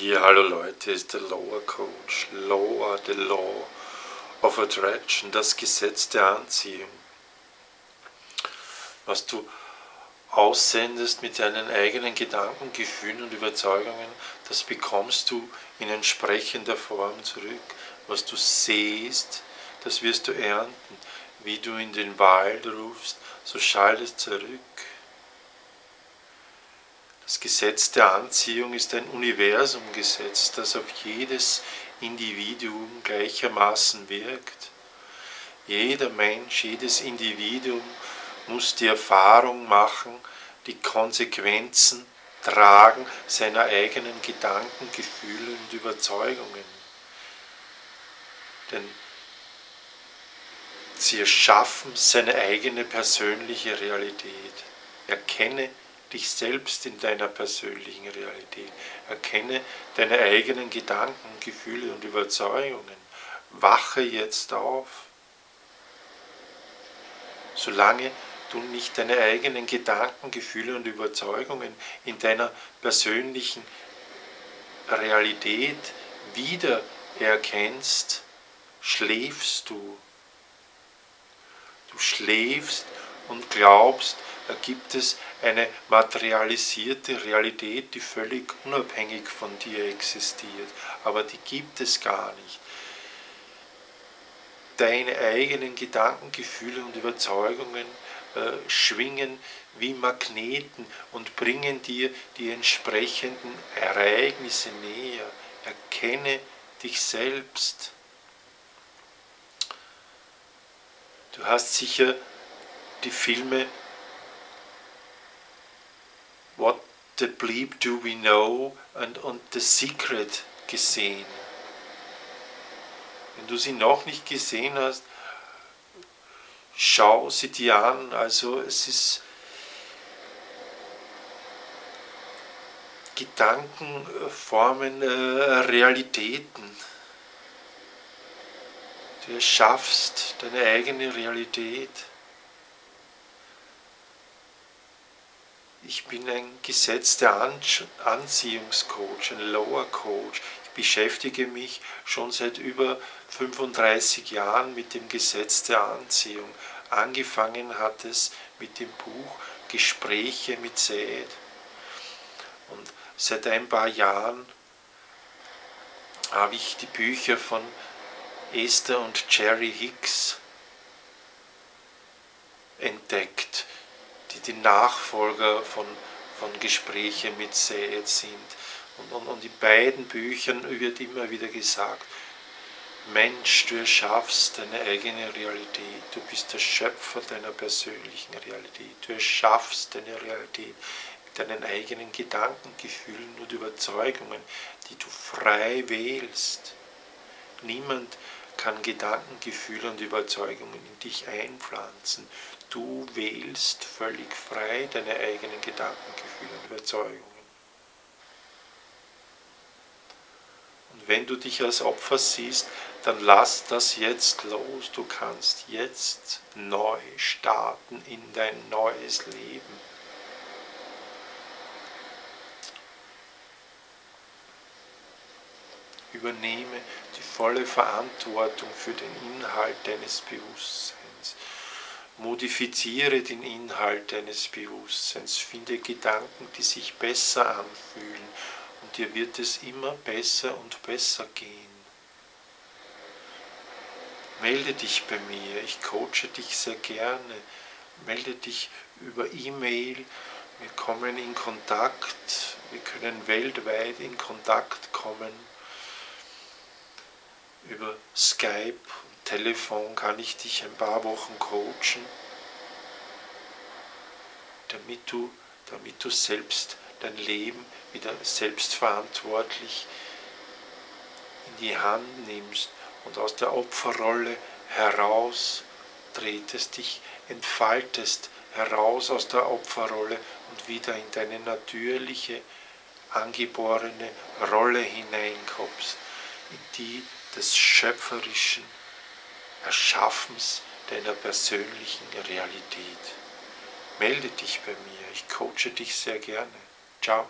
Ja, hallo Leute, ist der Lower Coach. Lower, the Law of Attraction, das Gesetz der Anziehung. Was du aussendest mit deinen eigenen Gedanken, Gefühlen und Überzeugungen, das bekommst du in entsprechender Form zurück. Was du siehst, das wirst du ernten. Wie du in den Wald rufst, so schallt es zurück. Das Gesetz der Anziehung ist ein Universumgesetz, das auf jedes Individuum gleichermaßen wirkt. Jeder Mensch, jedes Individuum muss die Erfahrung machen, die Konsequenzen tragen seiner eigenen Gedanken, Gefühle und Überzeugungen. Denn sie erschaffen seine eigene persönliche Realität. Erkenne dich selbst in deiner persönlichen Realität. Erkenne deine eigenen Gedanken, Gefühle und Überzeugungen. Wache jetzt auf. Solange du nicht deine eigenen Gedanken, Gefühle und Überzeugungen in deiner persönlichen Realität wiedererkennst, schläfst du. Du schläfst und glaubst, da gibt es eine materialisierte Realität, die völlig unabhängig von dir existiert. Aber die gibt es gar nicht. Deine eigenen Gedanken, Gefühle und Überzeugungen schwingen wie Magneten und bringen dir die entsprechenden Ereignisse näher. Erkenne dich selbst. Du hast sicher die Filme What the Bleep Do We Know und The Secret gesehen. Wenn du sie noch nicht gesehen hast, schau sie dir an. Also es ist Gedanken formen Realitäten. Du erschaffst deine eigene Realität. Ich bin ein gesetzter Anziehungscoach, ein Lower Coach. Ich beschäftige mich schon seit über 35 Jahren mit dem Gesetz der Anziehung. Angefangen hat es mit dem Buch Gespräche mit Seth. Und seit ein paar Jahren habe ich die Bücher von Esther und Jerry Hicks entdeckt, die Nachfolger von Gespräche mit Seth sind. Und in beiden Büchern wird immer wieder gesagt, Mensch, du erschaffst deine eigene Realität, du bist der Schöpfer deiner persönlichen Realität, du erschaffst deine Realität mit deinen eigenen Gedanken, Gefühlen und Überzeugungen, die du frei wählst. Niemand kann Gedanken, Gefühle und Überzeugungen in dich einpflanzen. Du wählst völlig frei deine eigenen Gedanken, Gefühle und Überzeugungen. Und wenn du dich als Opfer siehst, dann lass das jetzt los. Du kannst jetzt neu starten in dein neues Leben. Übernehme die volle Verantwortung für den Inhalt deines Bewusstseins. Modifiziere den Inhalt deines Bewusstseins. Finde Gedanken, die sich besser anfühlen. Und dir wird es immer besser und besser gehen. Melde dich bei mir. Ich coache dich sehr gerne. Melde dich über E-Mail. Wir kommen in Kontakt. Wir können weltweit in Kontakt kommen. Über Skype und Telefon kann ich dich ein paar Wochen coachen, damit du selbst dein Leben wieder selbstverantwortlich in die Hand nimmst und aus der Opferrolle heraustretest, dich entfaltest, heraus aus der Opferrolle und wieder in deine natürliche, angeborene Rolle hineinkommst, in die des schöpferischen Erschaffens deiner persönlichen Realität. Melde dich bei mir, ich coache dich sehr gerne. Ciao.